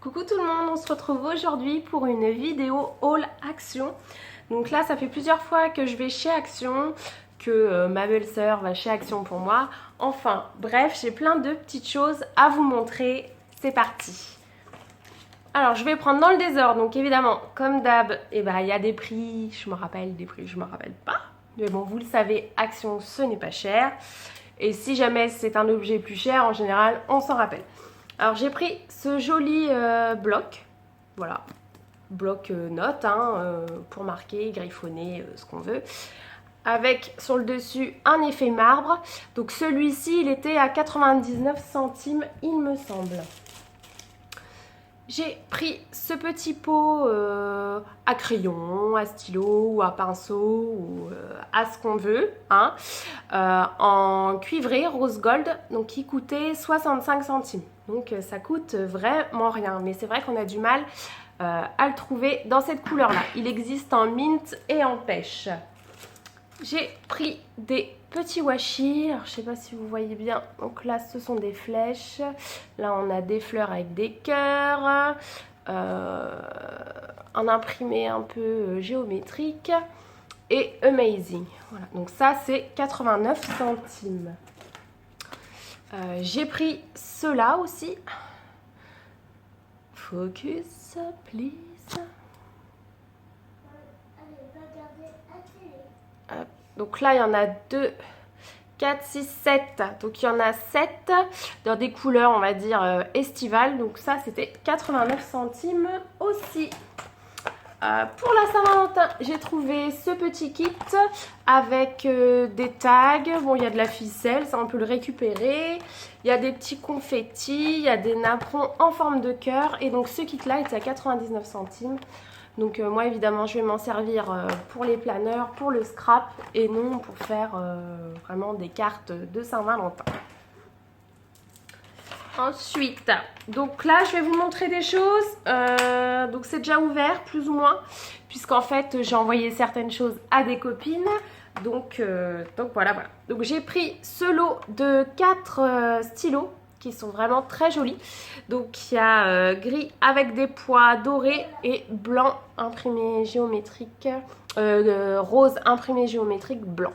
Coucou tout le monde, on se retrouve aujourd'hui pour une vidéo haul Action. Donc là ça fait plusieurs fois que je vais chez Action, que ma belle-sœur va chez Action pour moi. Enfin bref, j'ai plein de petites choses à vous montrer, c'est parti. Alors je vais prendre dans le désordre, donc évidemment comme d'hab, il y a des prix, je me rappelle des prix, je me rappelle pas. Mais bon vous le savez, Action ce n'est pas cher. Et si jamais c'est un objet plus cher, en général on s'en rappelle. Alors j'ai pris ce joli bloc, voilà, bloc note pour marquer, griffonner, ce qu'on veut, avec sur le dessus un effet marbre. Donc celui-ci il était à 99 centimes il me semble. J'ai pris ce petit pot à crayon, à stylo ou à pinceau ou à ce qu'on veut, en cuivré rose gold, donc qui coûtait 65 centimes. Donc ça coûte vraiment rien, mais c'est vrai qu'on a du mal à le trouver dans cette couleur-là. Il existe en mint et en pêche. J'ai pris des petits washi, alors je sais pas si vous voyez bien, donc là ce sont des flèches, là on a des fleurs avec des cœurs, un imprimé un peu géométrique et amazing. Voilà, donc ça c'est 89 centimes. J'ai pris ceux-là aussi. Focus, please. Donc là, il y en a 2, 4, 6, 7. Donc il y en a 7 dans des couleurs, on va dire, estivales. Donc ça, c'était 89 centimes aussi. Pour la Saint-Valentin, j'ai trouvé ce petit kit avec des tags. Bon, il y a de la ficelle, ça on peut le récupérer. Il y a des petits confettis, il y a des napperons en forme de cœur. Et donc ce kit-là était à 99 centimes. Donc moi évidemment je vais m'en servir pour les planeurs, pour le scrap et non pour faire vraiment des cartes de Saint-Valentin. Ensuite, donc là je vais vous montrer des choses, donc c'est déjà ouvert plus ou moins, puisqu'en fait j'ai envoyé certaines choses à des copines, donc voilà. Donc j'ai pris ce lot de 4 stylos, qui sont vraiment très jolis. Donc il y a gris avec des pois dorés et blanc imprimé géométrique, rose imprimé géométrique blanc.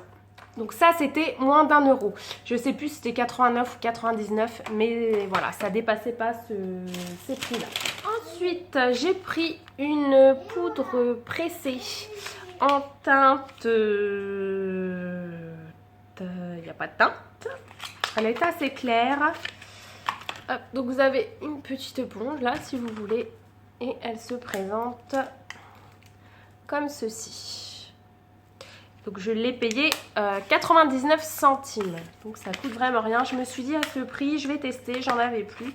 Donc ça c'était moins d'1 €. Je sais plus si c'était 89 ou 99, mais voilà, ça dépassait pas ces prix là. Ensuite j'ai pris une poudre pressée en teinte, il n'y a pas de teinte, elle est assez claire. Hop, donc vous avez une petite éponge là si vous voulez, et elle se présente comme ceci. Donc je l'ai payé 99 centimes, donc ça coûte vraiment rien. Je me suis dit à ce prix je vais tester, j'en avais plus.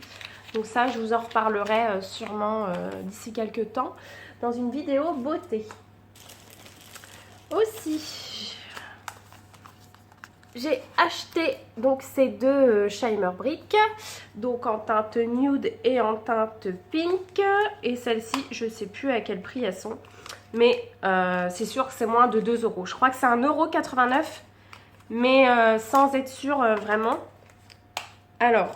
Donc ça je vous en reparlerai sûrement d'ici quelques temps dans une vidéo beauté. Aussi j'ai acheté donc ces 2 Shimer Brick, donc en teinte nude et en teinte pink, et celle-ci je sais plus à quel prix elles sont, mais c'est sûr que c'est moins de 2 €. Je crois que c'est 1,89 €, mais sans être sûr vraiment. Alors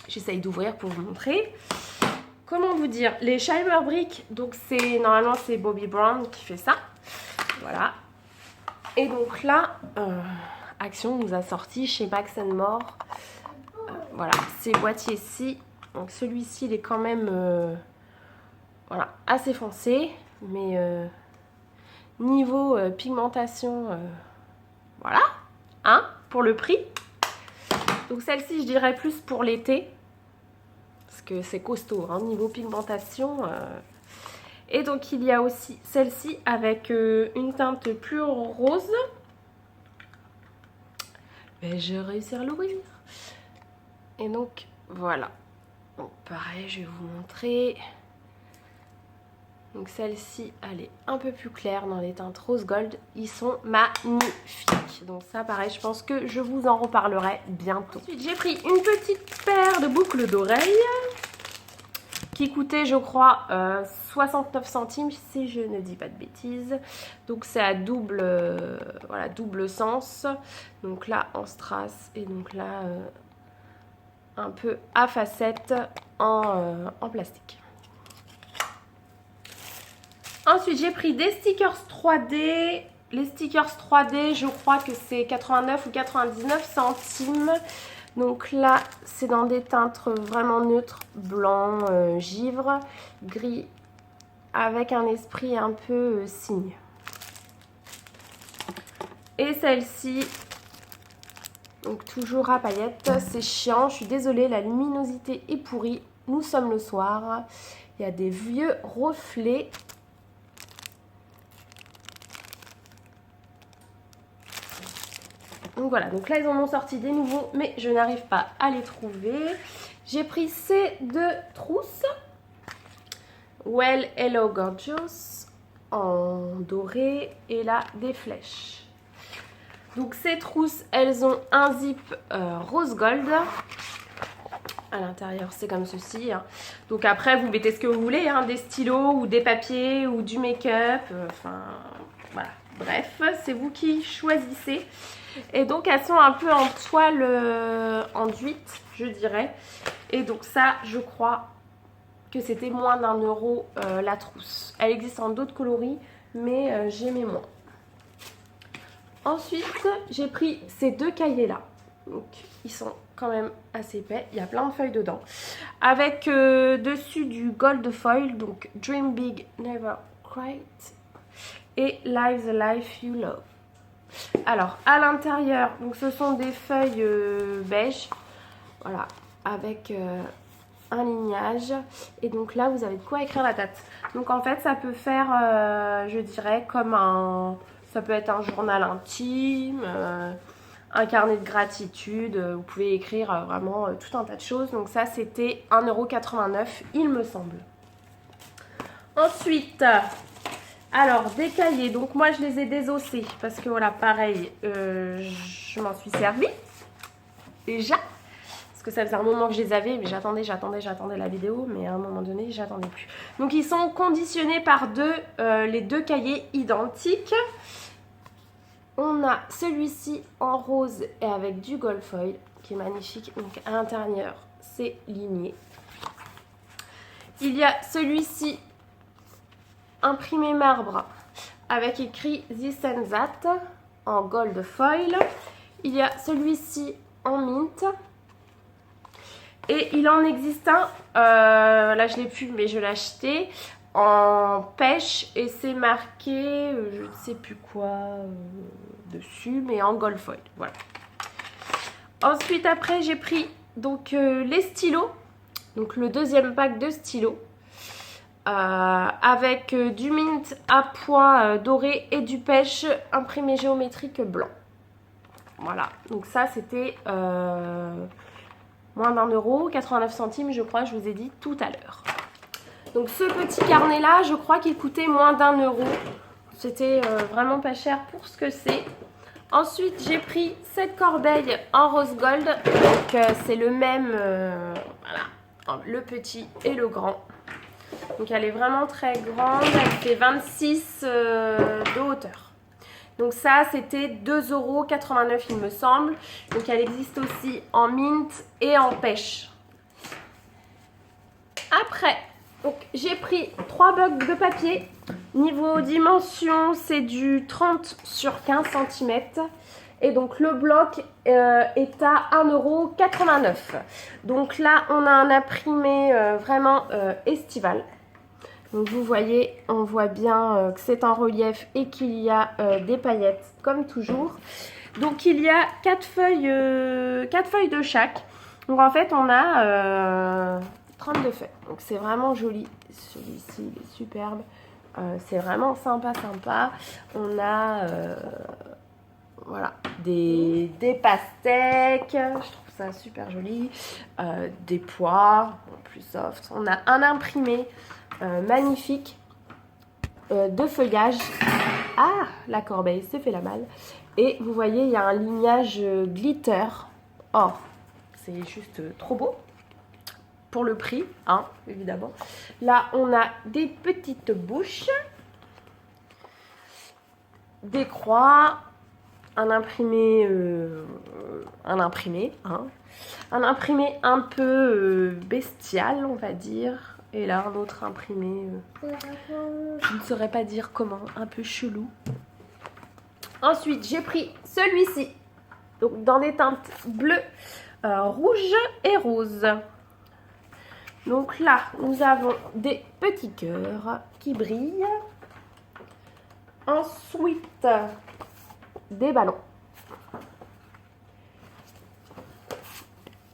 j'essaye d'ouvrir pour vous montrer. Comment vous dire, les Shimer Brick, donc c'est normalement c'est Bobbi Brown qui fait ça, voilà. Et donc là, Action nous a sorti chez Max & More, voilà, ces boîtiers-ci. Donc celui-ci, il est quand même voilà, assez foncé, mais niveau pigmentation, voilà, pour le prix. Donc celle-ci, je dirais plus pour l'été, parce que c'est costaud, niveau pigmentation. Et donc il y a aussi celle-ci avec une teinte plus rose. Mais j'ai réussi à l'ouvrir. Et donc voilà. Bon, pareil, je vais vous montrer. Donc celle-ci, elle est un peu plus claire dans les teintes rose gold. Ils sont magnifiques. Donc ça, pareil, je pense que je vous en reparlerai bientôt. Ensuite, j'ai pris une petite paire de boucles d'oreilles qui coûtait je crois 69 centimes si je ne dis pas de bêtises. Donc c'est à double, voilà, double sens. Donc là en strass et donc là un peu à facettes en plastique. Ensuite, j'ai pris des stickers 3D. Les stickers 3D, je crois que c'est 89 ou 99 centimes. Donc là, c'est dans des teintes vraiment neutres, blanc, givre, gris, avec un esprit un peu cygne. Et celle-ci, donc toujours à paillettes, c'est chiant, je suis désolée, la luminosité est pourrie. Nous sommes le soir, il y a des vieux reflets. Donc voilà, donc là ils en ont sorti des nouveaux, mais je n'arrive pas à les trouver. J'ai pris ces deux trousses. Well Hello Gorgeous en doré et là des flèches. Donc ces trousses, elles ont un zip rose gold. À l'intérieur, c'est comme ceci. Hein. Donc après, vous mettez ce que vous voulez, hein, des stylos ou des papiers ou du make-up. Enfin, voilà. Bref, c'est vous qui choisissez. Et donc, elles sont un peu en toile enduite, je dirais. Et donc ça, je crois que c'était moins d'1 € la trousse. Elle existe en d'autres coloris, mais j'aimais moins. Ensuite, j'ai pris ces deux cahiers-là. Donc, ils sont quand même assez épais. Il y a plein de feuilles dedans. Avec dessus du gold foil. Donc, Dream Big, Never Quite. Et Live the Life You Love. Alors, à l'intérieur, donc ce sont des feuilles beige. Voilà, avec un lignage. Et donc là, vous avez de quoi écrire la date. Donc en fait, ça peut faire, je dirais, comme un... Ça peut être un journal intime, un carnet de gratitude. Vous pouvez écrire vraiment tout un tas de choses. Donc ça, c'était 1,89 €, il me semble. Ensuite... Alors, des cahiers, donc moi je les ai désossés parce que voilà, pareil, je m'en suis servi déjà. Parce que ça faisait un moment que je les avais, mais j'attendais la vidéo, mais à un moment donné, j'attendais plus. Donc ils sont conditionnés par les deux cahiers identiques. On a celui-ci en rose et avec du gold foil, qui est magnifique. Donc à l'intérieur, c'est ligné. Il y a celui-ci imprimé marbre avec écrit This and That en gold foil. Il y a celui-ci en mint et il en existe un, là je l'ai plus mais je l'ai acheté en pêche et c'est marqué je ne sais plus quoi dessus mais en gold foil. Voilà. Ensuite après j'ai pris donc les stylos, donc le deuxième pack de stylos. Avec du mint à pois doré et du pêche imprimé géométrique blanc. Voilà, donc ça c'était moins d'1 €, 89 centimes je crois, je vous ai dit tout à l'heure. Donc ce petit carnet là, je crois qu'il coûtait moins d'1 €. C'était vraiment pas cher pour ce que c'est. Ensuite j'ai pris cette corbeille en rose gold, donc c'est le même, voilà, le petit et le grand. Donc elle est vraiment très grande, elle fait 26 de hauteur. Donc ça c'était 2,89 € il me semble. Donc elle existe aussi en mint et en pêche. Après, j'ai pris 3 blocs de papier. Niveau dimension, c'est du 30 sur 15 cm. Et donc le bloc est à 1,89 €. Donc là, on a un imprimé vraiment estival. Donc vous voyez, on voit bien que c'est en relief et qu'il y a des paillettes comme toujours. Donc il y a 4 feuilles de chaque. Donc en fait on a 32 feuilles. Donc c'est vraiment joli. Celui-ci il est superbe. C'est vraiment sympa. On a voilà, des pastèques. Je trouve ça super joli. Des pois plus soft. On a un imprimé magnifique de feuillage. Ah, la corbeille s'est fait la malle. Et vous voyez, il y a un lignage glitter. Oh, c'est juste trop beau. Pour le prix, hein, évidemment. Là, on a des petites bouches. Des croix. Un imprimé un imprimé, hein. Un imprimé un peu bestial, on va dire. Et là, un autre imprimé, je ne saurais pas dire comment, un peu chelou. Ensuite, j'ai pris celui-ci, donc dans des teintes bleues, rouge et rose. Donc là, nous avons des petits cœurs qui brillent. Ensuite, des ballons.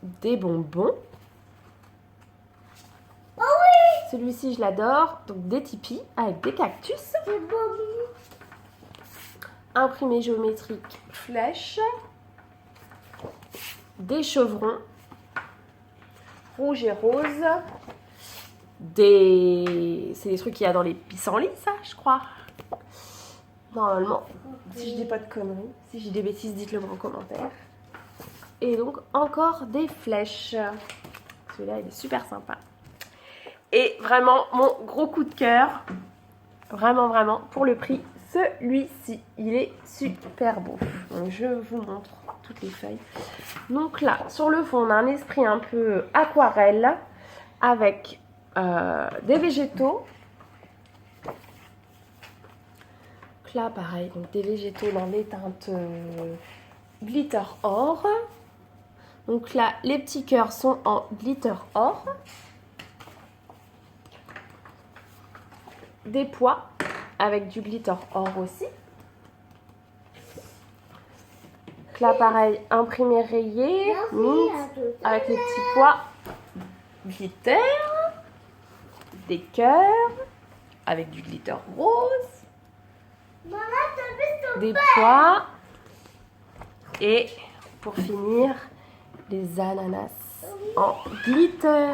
Des bonbons. Oh oui! Celui-ci, je l'adore. Donc des tipis avec des cactus. Imprimé géométrique flèche. Des chevrons. Rouge et rose. C'est des trucs qu'il y a dans les pissenlits, ça, je crois. Normalement. Si je dis pas de conneries. Si j'ai des bêtises, dites-le moi en commentaire. Et donc, encore des flèches. Celui-là, il est super sympa. Et vraiment, mon gros coup de cœur. Vraiment, vraiment, pour le prix, celui-ci. Il est super beau. Donc, je vous montre toutes les feuilles. Donc là, sur le fond, on a un esprit un peu aquarelle avec des végétaux. Donc là, pareil, donc des végétaux dans les teintes glitter or. Donc là, les petits cœurs sont en glitter or. Des pois avec du glitter or aussi. Donc là, pareil, imprimé rayé, mint, avec les petits pois glitter. Des cœurs avec du glitter rose. Des pois. Et pour finir, les ananas en glitter.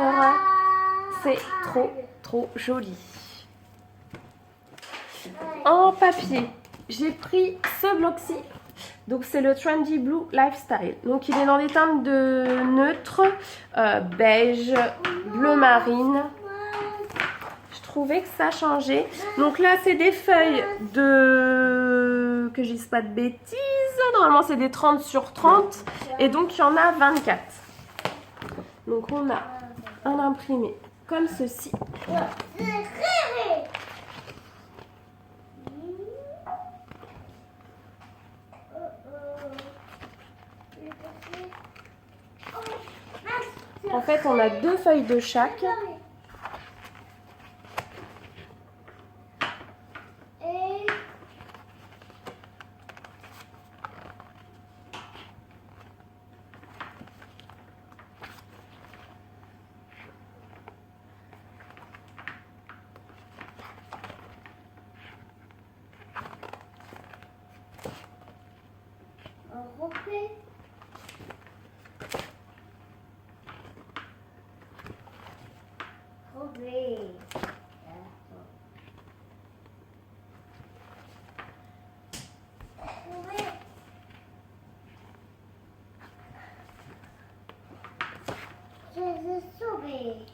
C'est trop, trop joli. En papier, j'ai pris ce bloc-ci. Donc c'est le Trendy Blue Lifestyle. Donc il est dans des teintes de neutre, beige, bleu marine. Je trouvais que ça changeait. Donc là c'est des feuilles de... que je dise pas de bêtises. Normalement c'est des 30 sur 30. Et donc il y en a 24. Donc on a un imprimé comme ceci. En fait, on a 2 feuilles de chaque.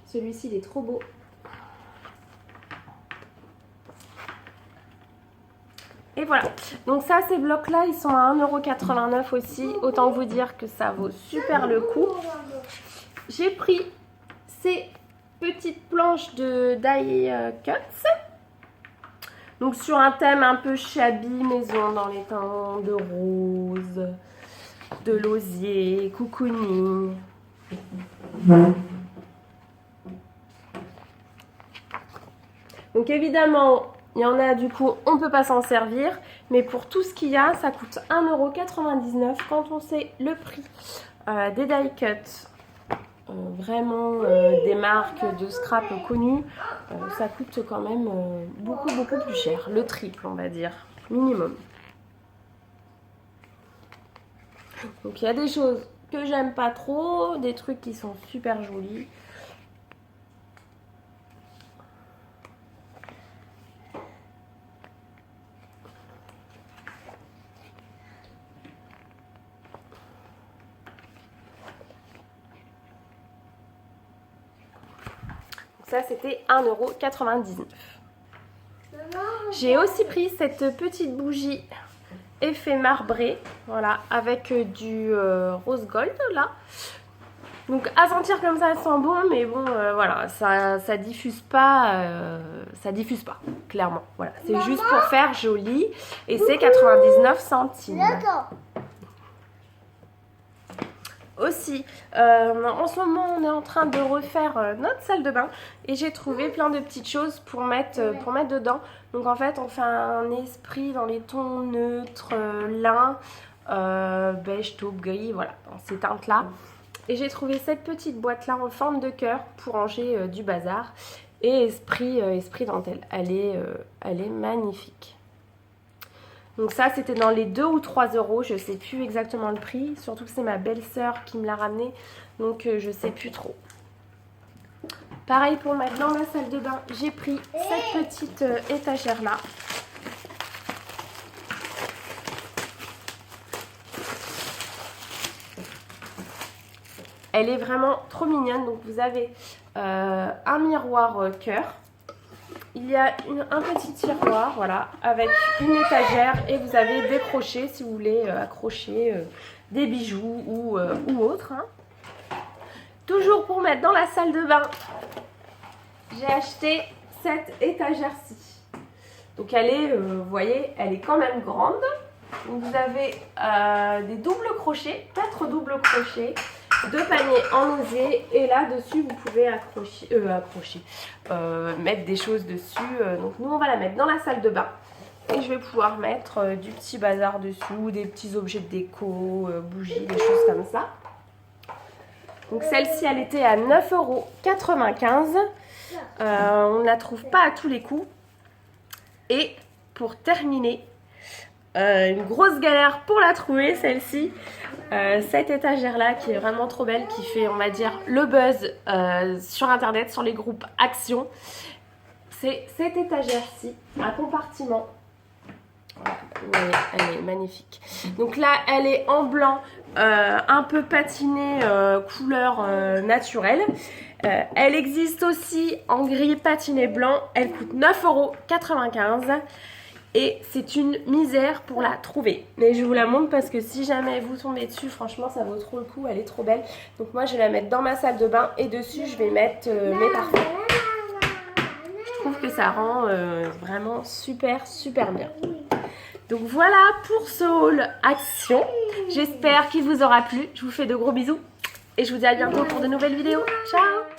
Celui-ci, il est trop beau. Et voilà. Donc ça, ces blocs-là, ils sont à 1,89 € aussi. Autant vous dire que ça vaut super le coup. J'ai pris ces petites planches de die cuts. Donc sur un thème un peu shabby maison, dans les teintes de rose, de l'osier, cocooning. Donc évidemment, il y en a du coup, on ne peut pas s'en servir. Mais pour tout ce qu'il y a, ça coûte 1,99 € quand on sait le prix des die cuts. Vraiment des marques de scrap connues, ça coûte quand même beaucoup plus cher. Le triple, on va dire, minimum. Donc il y a des choses que j'aime pas trop, des trucs qui sont super jolis. Ça, c'était 1,99 €. J'ai aussi pris cette petite bougie effet marbré, voilà, avec du rose gold là. Donc à sentir comme ça sent bon, mais bon voilà, ça diffuse pas, clairement. Voilà, c'est juste pour faire joli et c'est 99 centimes. Aussi, en ce moment on est en train de refaire notre salle de bain et j'ai trouvé plein de petites choses pour mettre dedans. Donc en fait on fait un esprit dans les tons neutres, lin, beige, taupe, gris, voilà, dans ces teintes là. Et j'ai trouvé cette petite boîte là en forme de cœur pour ranger du bazar et esprit dentelle. Elle est magnifique. Donc ça c'était dans les 2 ou 3 euros, je sais plus exactement le prix, surtout que c'est ma belle-sœur qui me l'a ramené, donc je sais plus trop. Pareil pour mettre dans la salle de bain, j'ai pris cette petite étagère là. Elle est vraiment trop mignonne, donc vous avez un miroir cœur. Il y a un petit tiroir, voilà, avec une étagère et vous avez des crochets si vous voulez accrocher des bijoux ou autre. Hein. Toujours pour mettre dans la salle de bain, j'ai acheté cette étagère-ci. Donc elle est, vous voyez, elle est quand même grande. Donc vous avez des doubles crochets, 4 doubles crochets. 2 paniers en osier et là-dessus vous pouvez mettre des choses dessus. Donc nous on va la mettre dans la salle de bain et je vais pouvoir mettre du petit bazar dessus, des petits objets de déco, bougies, des choses comme ça. Donc celle-ci elle était à 9,95 €. On ne la trouve pas à tous les coups. Et pour terminer, une grosse galère pour la trouver celle-ci. Cette étagère là qui est vraiment trop belle, qui fait on va dire le buzz sur internet, sur les groupes Action. C'est cette étagère ci, un compartiment. Voilà, elle est magnifique. Donc là elle est en blanc, un peu patinée, couleur naturelle. Elle existe aussi en gris patiné blanc, elle coûte 9,95 €. Et c'est une misère pour la trouver. Mais je vous la montre parce que si jamais vous tombez dessus, franchement ça vaut trop le coup, elle est trop belle. Donc moi je vais la mettre dans ma salle de bain et dessus je vais mettre mes parfums. Je trouve que ça rend vraiment super bien. Donc voilà pour ce haul Action. J'espère qu'il vous aura plu. Je vous fais de gros bisous et je vous dis à bientôt pour de nouvelles vidéos. Ciao!